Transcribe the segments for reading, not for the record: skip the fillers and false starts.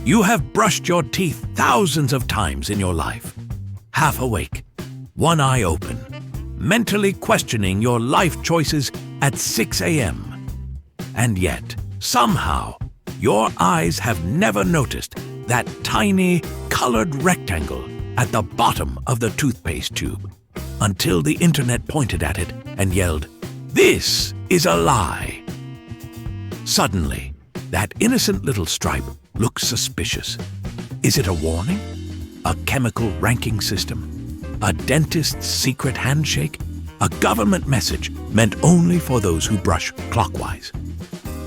You have brushed your teeth thousands of times in your life. Half awake, one eye open, mentally questioning your life choices at 6 a.m. And yet, somehow, your eyes have never noticed that tiny, colored rectangle at the bottom of the toothpaste tube, until the internet pointed at it and yelled, "This is a lie!" Suddenly, that innocent little stripe looks suspicious. Is it a warning? A chemical ranking system? A dentist's secret handshake? A government message meant only for those who brush clockwise?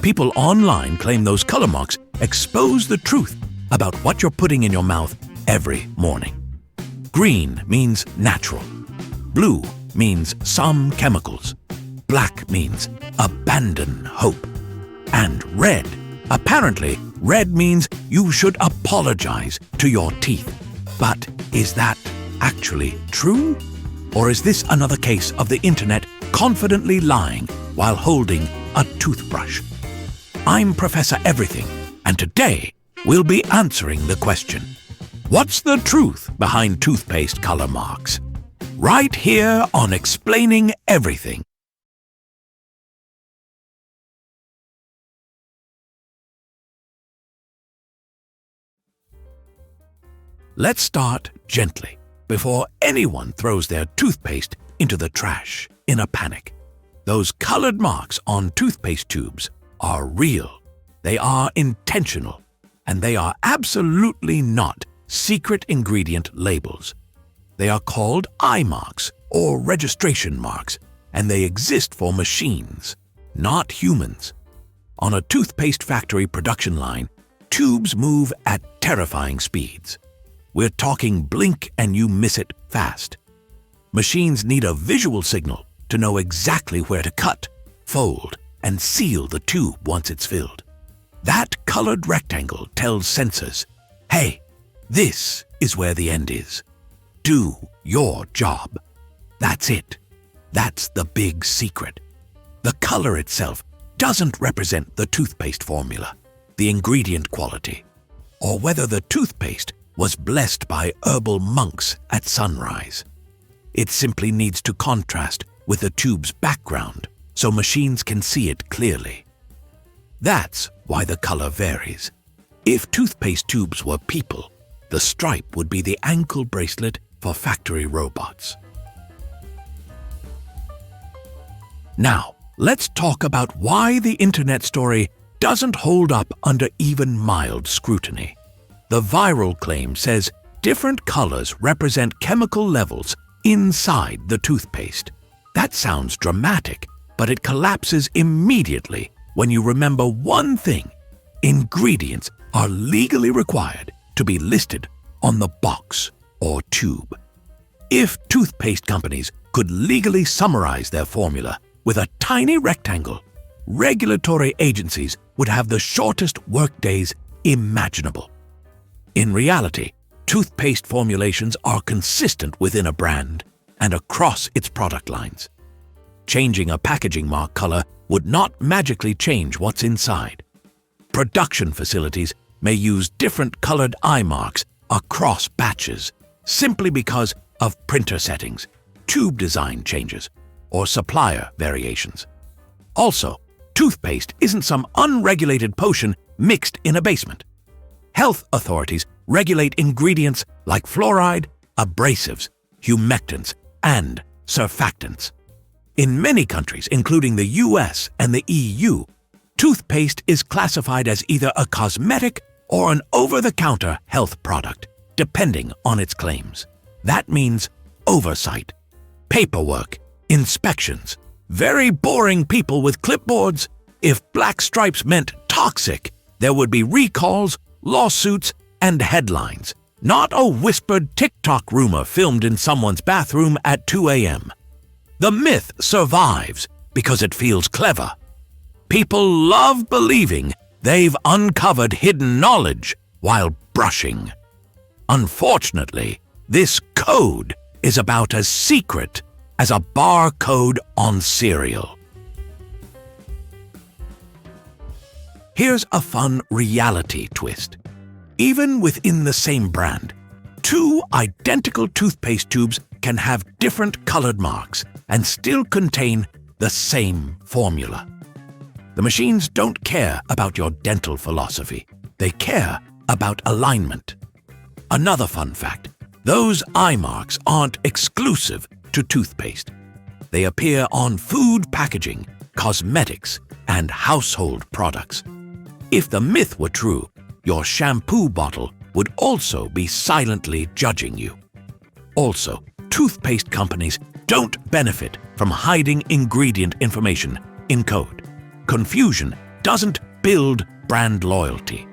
People online claim those color marks expose the truth about what you're putting in your mouth every morning. Green means natural. Blue means some chemicals. Black means abandon hope. And red, apparently, red means you should apologize to your teeth. But is that actually true? Or is this another case of the internet confidently lying while holding a toothbrush? I'm Professor Everything, and today we'll be answering the question, what's the truth behind toothpaste color marks? Right here on Explaining Everything. Let's start gently before anyone throws their toothpaste into the trash in a panic. Those colored marks on toothpaste tubes are real. They are intentional, and they are absolutely not secret ingredient labels. They are called eye marks or registration marks, and they exist for machines, not humans. On a toothpaste factory production line, tubes move at terrifying speeds. We're talking blink and you miss it fast. Machines need a visual signal to know exactly where to cut, fold, and seal the tube once it's filled. That colored rectangle tells sensors, hey, this is where the end is. Do your job. That's it. That's the big secret. The color itself doesn't represent the toothpaste formula, the ingredient quality, or whether the toothpaste was blessed by herbal monks at sunrise. It simply needs to contrast with the tube's background so machines can see it clearly. That's why the color varies. If toothpaste tubes were people, the stripe would be the ankle bracelet for factory robots. Now, let's talk about why the internet story doesn't hold up under even mild scrutiny. The viral claim says different colors represent chemical levels inside the toothpaste. That sounds dramatic, but it collapses immediately when you remember one thing. Ingredients are legally required to be listed on the box or tube. If toothpaste companies could legally summarize their formula with a tiny rectangle, regulatory agencies would have the shortest workdays imaginable. In reality, toothpaste formulations are consistent within a brand and across its product lines. Changing a packaging mark color would not magically change what's inside. Production facilities may use different colored eye marks across batches simply because of printer settings, tube design changes, or supplier variations. Also, toothpaste isn't some unregulated potion mixed in a basement. Health authorities regulate ingredients like fluoride, abrasives, humectants, and surfactants. In many countries, including the US and the EU, toothpaste is classified as either a cosmetic or an over-the-counter health product, depending on its claims. That means oversight, paperwork, inspections, very boring people with clipboards. If black stripes meant toxic, there would be recalls, lawsuits, and headlines, not a whispered TikTok rumor filmed in someone's bathroom at 2 a.m. The myth survives because it feels clever. People love believing they've uncovered hidden knowledge while brushing. Unfortunately, this code is about as secret as a barcode on cereal. Here's a fun reality twist. Even within the same brand, two identical toothpaste tubes can have different colored marks and still contain the same formula. The machines don't care about your dental philosophy. They care about alignment. Another fun fact, those eye marks aren't exclusive to toothpaste. They appear on food packaging, cosmetics, and household products. If the myth were true, your shampoo bottle would also be silently judging you. Also, toothpaste companies don't benefit from hiding ingredient information in code. Confusion doesn't build brand loyalty.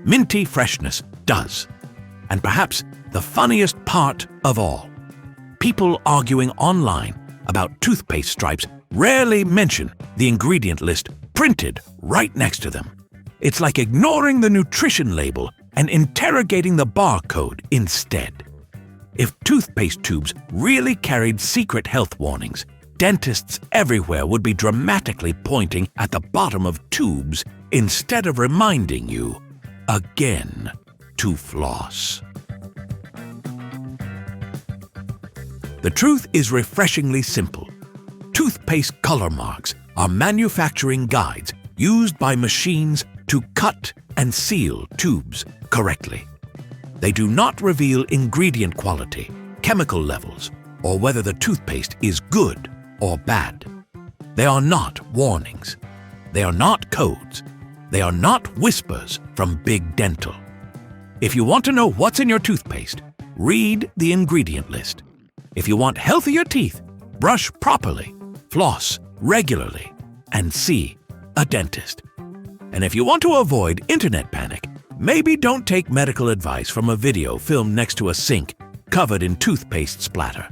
Minty freshness does. And perhaps the funniest part of all, people arguing online about toothpaste stripes rarely mention the ingredient list printed right next to them. It's like ignoring the nutrition label and interrogating the barcode instead. If toothpaste tubes really carried secret health warnings, dentists everywhere would be dramatically pointing at the bottom of tubes instead of reminding you, again, to floss. The truth is refreshingly simple. Toothpaste color marks are manufacturing guides used by machines to cut and seal tubes correctly. They do not reveal ingredient quality, chemical levels, or whether the toothpaste is good or bad. They are not warnings. They are not codes. They are not whispers from Big Dental. If you want to know what's in your toothpaste, read the ingredient list. If you want healthier teeth, brush properly, floss regularly, and see a dentist. And if you want to avoid internet panic, maybe don't take medical advice from a video filmed next to a sink covered in toothpaste splatter.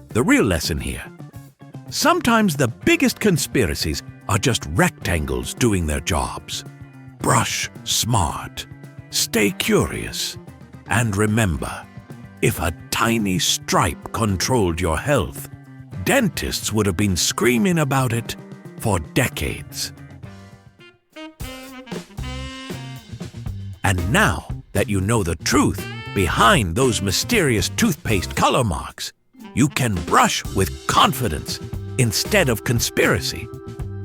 The real lesson here: sometimes the biggest conspiracies are just rectangles doing their jobs. Brush smart, stay curious, and remember, if a tiny stripe controlled your health, dentists would have been screaming about it for decades. And now that you know the truth behind those mysterious toothpaste color marks, you can brush with confidence instead of conspiracy.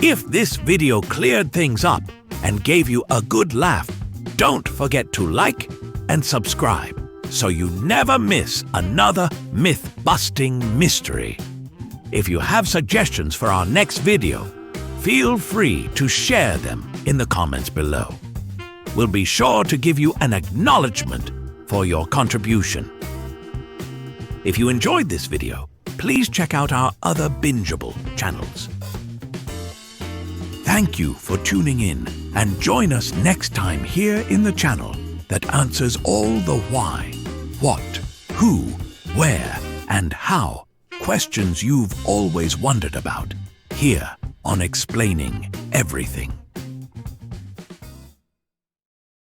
If this video cleared things up and gave you a good laugh, don't forget to like and subscribe so you never miss another myth-busting mystery. If you have suggestions for our next video, feel free to share them in the comments below. We'll be sure to give you an acknowledgement for your contribution. If you enjoyed this video, please check out our other bingeable channels. Thank you for tuning in, and join us next time here in the channel that answers all the why, what, who, where, and how questions you've always wondered about, here on Explaining Everything.